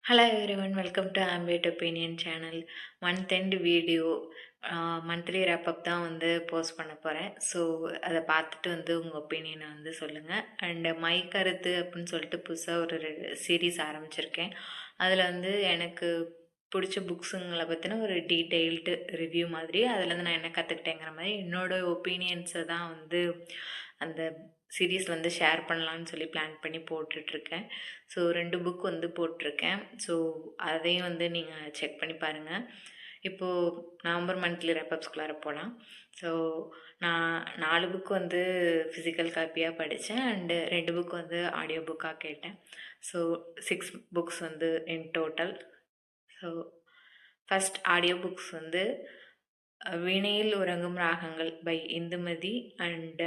Hello everyone, welcome to Ambient Opinion channel. Month end video, monthly wrap-up தான் வந்து post பண்ண போகிறேன். So அதை பார்த்துட்டு வந்து உங்கள் ஒப்பீனியனை வந்து சொல்லுங்கள். அண்டு மை கருத்து அப்படின்னு சொல்லிட்டு புதுசாக ஒரு சீரீஸ் ஆரம்பிச்சிருக்கேன். அதில் வந்து எனக்கு பிடிச்ச புக்ஸுங்களை பற்றின ஒரு டீட்டெயில்டு ரிவ்யூ மாதிரி அதுலேருந்து நான் என்ன கற்றுக்கிட்டேங்கிற மாதிரி என்னோடய ஒப்பீனியன்ஸை தான் வந்து அந்த சீரீஸ் வந்து ஷேர் பண்ணலான்னு சொல்லி பிளான் பண்ணி போட்டுட்ருக்கேன். ஸோ 2 புக் வந்து போட்டிருக்கேன். ஸோ அதையும் வந்து நீங்கள் செக் பண்ணி பாருங்கள். இப்போது நவம்பர் மந்த்லி ரேப்பப்ஸ்குள்ளார போகலாம். ஸோ நான் 4 புக் வந்து ஃபிசிக்கல் காப்பியாக படித்தேன் அண்டு 2 புக் வந்து ஆடியோ புக்காக கேட்டேன். ஸோ 6 புக்ஸ் வந்து இன் total. So first audio books வந்து வீணையில் உறங்கும் ராகங்கள் பை இந்துமதி அண்ட்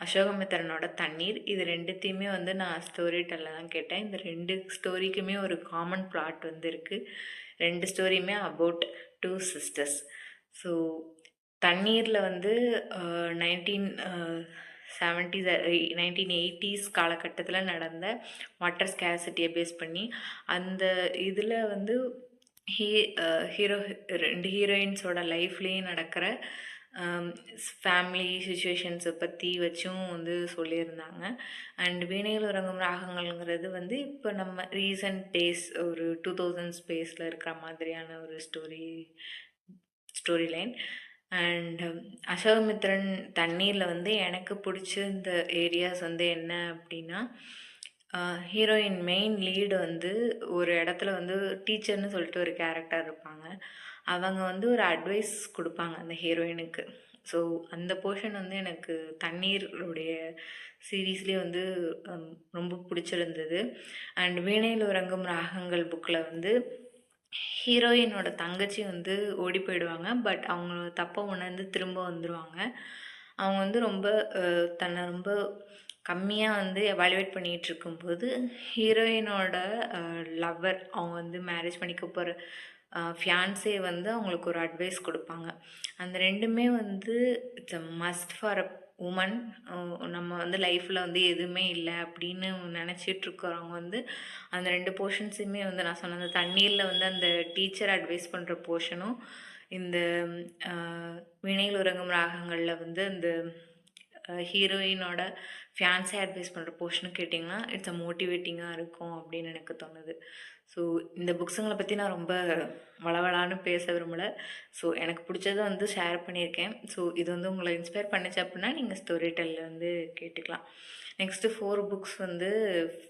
அசோகமித்திரனோட தண்ணீர். இது ரெண்டுத்தையுமே வந்து நான் ஸ்டோரி டெல்ல தான் கேட்டேன். இந்த 2 ஸ்டோரிக்குமே ஒரு காமன் பிளாட் வந்து இருக்குது. 2 ஸ்டோரியுமே அபவுட் 2 சிஸ்டர்ஸ். ஸோ தண்ணீரில் வந்து 1980s காலகட்டத்தில் நடந்த வாட்டர் ஸ்கேர்சிட்டியை பேஸ் பண்ணி அந்த இதில் வந்து ஹீரோ 2 ஹீரோயின்ஸோட லைஃப்லேயும் நடக்கிற ஃபேமிலி சுச்சுவேஷன்ஸை பற்றி வச்சும் வந்து சொல்லியிருந்தாங்க. அண்ட் வீணையில் உறங்கும் ராகங்கள்ங்கிறது வந்து இப்போ நம்ம ரீசன்ட் டேஸ் ஒரு 2000 ஸ்பேஸில் இருக்கிற மாதிரியான ஒரு ஸ்டோரி லைன். அண்ட் அசோகமித்ரன் தண்ணீரில் வந்து எனக்கு பிடிச்ச இந்த ஏரியாஸ் வந்து என்ன அப்படின்னா, ஹீரோயின் மெயின் லீடு வந்து ஒரு இடத்துல வந்து டீச்சர்னு சொல்லிட்டு ஒரு கேரக்டர் இருப்பாங்க. அவங்க வந்து ஒரு அட்வைஸ் கொடுப்பாங்க அந்த ஹீரோயினுக்கு. ஸோ அந்த போர்ஷன் வந்து எனக்கு தண்ணீருடைய சீரீஸ்லேயே வந்து ரொம்ப பிடிச்சிருந்தது. அண்ட் வீணையில் உறங்கும் ராகங்கள் புக்கில் வந்து ஹீரோயினோட தங்கச்சி வந்து ஓடி போயிடுவாங்க. பட் அவங்க தப்பை உணர்ந்து திரும்ப வந்துடுவாங்க. அவங்க வந்து ரொம்ப தன்னை ரொம்ப கம்மியாக வந்து எவாலுவேட் பண்ணிகிட்டு இருக்கும்போது ஹீரோயினோட லவ்வர் அவங்க வந்து மேரேஜ் பண்ணிக்க போகிற ஃபியான்ஸே வந்து அவங்களுக்கு ஒரு அட்வைஸ் கொடுப்பாங்க. அந்த ரெண்டுமே வந்து it's a must for a woman. நம்ம வந்து லைஃப்பில் வந்து எதுவுமே இல்லை அப்படின்னு நினச்சிட்ருக்கிறவங்க வந்து அந்த 2 போர்ஷன்ஸுமே வந்து நான் சொன்ன அந்த தண்ணீரில் வந்து அந்த டீச்சர் அட்வைஸ் பண்ணுற போர்ஷனும், இந்த வீணையில் உறங்கும் ராகங்களில் வந்து அந்த ஹீரோயினோட ஃபியான்ஸே அட்வைஸ் பண்ணுற போர்ஷனும் கேட்டிங்கன்னா இட்ஸ் அ மோட்டிவேட்டிங்காக இருக்கும் அப்படின்னு எனக்கு தோணுது. ஸோ இந்த புக்ஸுங்களை பற்றி நான் ரொம்ப வளவலான்னு பேச விரும்பலை. ஸோ எனக்கு பிடிச்சதை வந்து ஷேர் பண்ணியிருக்கேன். ஸோ இது வந்து உங்களை இன்ஸ்பயர் பண்ணிச்சு அப்படின்னா நீங்கள் ஸ்டோரி டெல்ல வந்து கேட்டுக்கலாம். நெக்ஸ்ட்டு 4 புக்ஸ் வந்து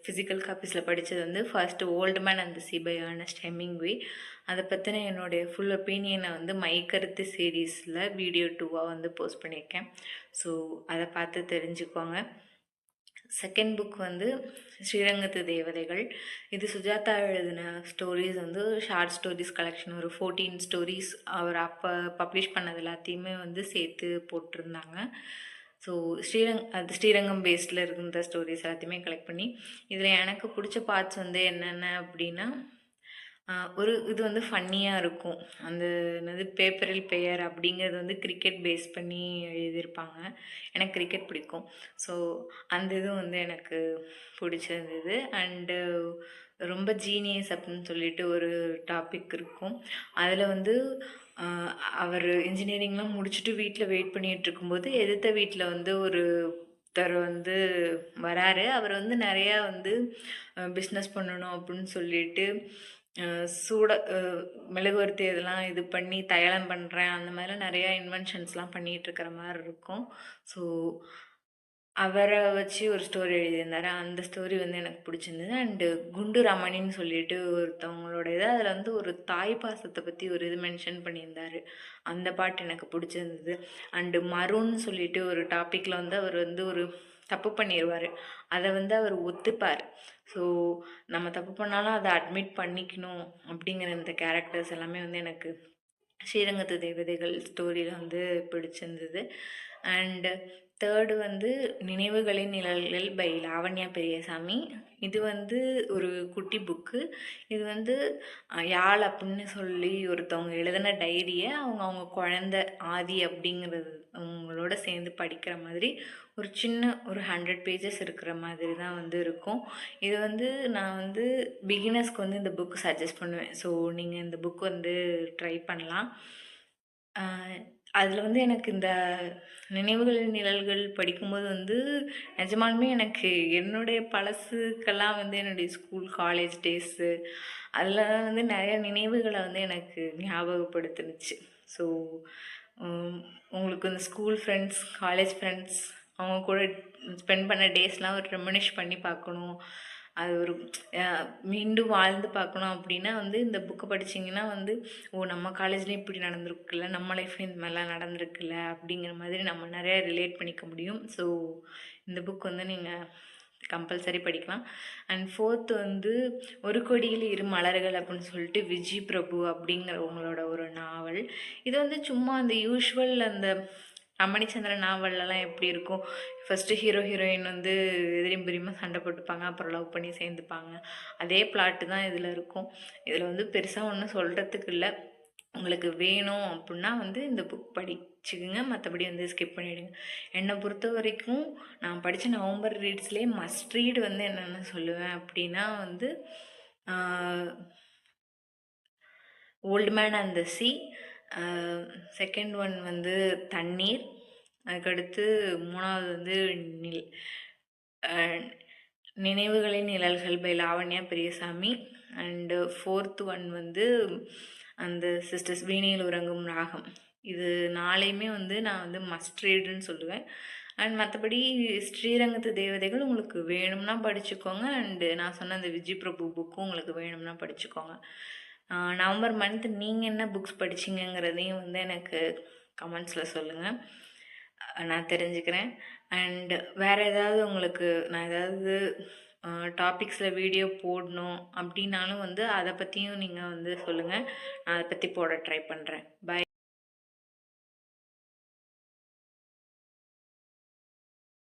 ஃபிசிக்கல் காப்பீஸில் படித்தது வந்து first old man and the sea by Ernest Hemingway. அதை பற்றின என்னுடைய ஃபுல் ஒப்பீனியனை வந்து மை கருத்து சீரீஸில் வீடியோ 2வாக வந்து போஸ்ட் பண்ணியிருக்கேன். ஸோ அதை பார்த்து தெரிஞ்சுக்கோங்க. செகண்ட் புக் வந்து ஸ்ரீரங்கத்து தேவதைகள். இது சுஜாதா எழுதின ஸ்டோரிஸ் வந்து ஷார்ட் ஸ்டோரிஸ் கலெக்ஷன். ஒரு 14 ஸ்டோரிஸ் அவர் அப்போ பப்ளிஷ் பண்ணது எல்லாத்தையுமே வந்து சேர்த்து போட்டிருந்தாங்க. ஸோ ஸ்ரீரங்கம் பேஸ்டில் இருந்த ஸ்டோரிஸ் எல்லாத்தையுமே கலெக்ட் பண்ணி இதில் எனக்கு பிடிச்ச பார்ட்ஸ் வந்து என்னென்ன அப்படின்னா, ஒரு இது வந்து ஃபன்னியாக இருக்கும். அந்த என்னது பேப்பரில் பெயர் அப்படிங்கிறது வந்து கிரிக்கெட் பேஸ் பண்ணி எழுதியிருப்பாங்க. எனக்கு கிரிக்கெட் பிடிக்கும். ஸோ அந்த இதுவும் வந்து எனக்கு பிடிச்சிருந்தது. அண்டு ரொம்ப ஜீனியஸ் அப்படின்னு சொல்லிட்டு ஒரு டாபிக் இருக்கும். அதில் வந்து அவர் இன்ஜினியரிங்லாம் முடிச்சுட்டு வீட்டில் வெயிட் பண்ணிகிட்டு இருக்கும்போது எதிர்த்த வீட்டில் வந்து ஒருத்தர் வந்து வராரு. அவர் வந்து நிறையா வந்து பிஸ்னஸ் பண்ணணும் அப்படின்னு சொல்லிட்டு மெழுகுவர்த்தி இதெல்லாம் இது பண்ணி தையலம் பண்ணுறேன் அந்த மாதிரிலாம் நிறையா இன்வென்ஷன்ஸ்லாம் பண்ணிகிட்ருக்கிற மாதிரி இருக்கும். ஸோ அவரை வச்சு ஒரு ஸ்டோரி எழுதியிருந்தார். அந்த ஸ்டோரி வந்து எனக்கு பிடிச்சிருந்தது. அண்டு குண்டு ரமணின்னு சொல்லிட்டு ஒருத்தவங்களோட இது அதில் வந்து ஒரு தாய் பாசத்தை பற்றி ஒரு இது மென்ஷன் பண்ணியிருந்தார். அந்த பாட்டு எனக்கு பிடிச்சிருந்தது. அண்டு மருன்னு சொல்லிட்டு ஒரு டாப்பிக்கில் வந்து அவர் வந்து ஒரு தப்பு பண்ணிடுவார். அதை வந்து அவர் ஒத்துப்பார். ஸோ நம்ம தப்பு பண்ணாலும் அதை அட்மிட் பண்ணிக்கணும் அப்படிங்கிற இந்த கேரக்டர்ஸ் எல்லாமே வந்து எனக்கு ஸ்ரீரங்கத்து தேவதைகள் ஸ்டோரியில் வந்து பிடிச்சிருந்தது. அண்டு தேர்டு வந்து நினைவுகளின் நிழல்கள் பை லாவண்யா பெரியசாமி. இது வந்து ஒரு குட்டி புக்கு. இது வந்து யாழ் அப்படின்னு சொல்லி ஒருத்தவங்க எழுதின டைரியை அவங்க குழந்த ஆதி அப்படிங்கிறது அவங்களோட சேர்ந்து படிக்கிற மாதிரி ஒரு சின்ன ஒரு 100 பேஜஸ் இருக்கிற மாதிரி தான் வந்து இருக்கும். இது வந்து நான் வந்து பிகினர்ஸ்க்கு வந்து இந்த புக் சஜஸ்ட் பண்ணுவேன். ஸோ நீங்கள் இந்த புக் வந்து ட்ரை பண்ணலாம். அதில் வந்து எனக்கு இந்த நினைவுகள் நிழல்கள் படிக்கும்போது வந்து நிஜமாலுமே எனக்கு என்னுடைய பழசுக்கெல்லாம் வந்து என்னுடைய ஸ்கூல் காலேஜ் டேஸு அதில் வந்து நிறைய நினைவுகளை வந்து எனக்கு ஞாபகப்படுத்துனுச்சு. ஸோ உங்களுக்கு இந்த ஸ்கூல் ஃப்ரெண்ட்ஸ் காலேஜ் ஃப்ரெண்ட்ஸ் அவங்க கூட ஸ்பெண்ட் பண்ண டேஸ்லாம் ஒரு ரெமினிஷ் பண்ணி பார்க்கணும், அது ஒரு மீண்டும் வாழ்ந்து பார்க்கணும் அப்படின்னா வந்து இந்த புக்கை படிச்சிங்கன்னா வந்து நம்ம காலேஜ்லேயும் இப்படி நடந்திருக்குல்ல, நம்ம லைஃப்லையும் இந்த மாதிரிலாம் நடந்திருக்குல்ல அப்படிங்கிற மாதிரி நம்ம நிறையா ரிலேட் பண்ணிக்க முடியும். ஸோ இந்த புக் வந்து நீங்கள் கம்பல்சரி படிக்கலாம். அண்ட் ஃபோர்த்து வந்து ஒரு கொடியில் இரு மலர்கள் அப்படின்னு சொல்லிட்டு விஜய் பிரபு அப்படிங்கிறவங்களோட ஒரு நாவல். இது வந்து சும்மா அந்த யூஷுவல் அந்த ரமணிச்சந்திரன் நாவல்லலாம் எப்படி இருக்கும், ஃபஸ்ட்டு ஹீரோ ஹீரோயின் வந்து எதிரியும் பிரியுமா சண்டை போட்டுப்பாங்க, அப்புறம் லவ் பண்ணி சேர்ந்துப்பாங்க, அதே பிளாட்டு தான் இதில் இருக்கும். இதில் வந்து பெருசாக ஒன்றும் சொல்கிறதுக்கு இல்லை. உங்களுக்கு வேணும் அப்படின்னா வந்து இந்த புக் படிச்சுக்குங்க, மற்றபடி வந்து ஸ்கிப் பண்ணிவிடுங்க. என்னை பொறுத்த வரைக்கும் நான் படித்த நவம்பர் ரீட்ஸ்லேயே மஸ்ட் ரீட் வந்து என்னென்ன சொல்லுவேன் அப்படின்னா வந்து old man and the sea, second one வந்து தண்ணீர், அதுக்கடுத்து மூணாவது வந்து நினைவுகளின் நிழல்கள் by Lavanya Periyasamy. And fourth one வந்து அந்த சிஸ்டர்ஸ் வீணையில் உறங்கும் ராகம். இது நாளையுமே வந்து நான் வந்து மஸ்ட் ரீடுன்னு சொல்லுவேன். அண்ட் மற்றபடி ஸ்ரீரங்கத்து தேவதைகள் உங்களுக்கு வேணும்னா படிச்சுக்கோங்க. அண்டு நான் சொன்ன அந்த விஜய் பிரபு புக்கும் உங்களுக்கு வேணும்னா படிச்சுக்கோங்க. நவம்பர் மந்த் நீங்கள் என்ன புக்ஸ் படிச்சிங்கங்கிறதையும் வந்து எனக்கு கமெண்ட்ஸில் சொல்லுங்கள், நான் தெரிஞ்சுக்கிறேன். அண்ட் வேறு ஏதாவது உங்களுக்கு நான் ஏதாவது டாபிக்ஸில் வீடியோ போடணும் அப்படின்னாலும் வந்து அதை பற்றியும் நீங்கள் வந்து சொல்லுங்கள், நான் அதை பற்றி போட ட்ரை பண்ணுறேன். பை.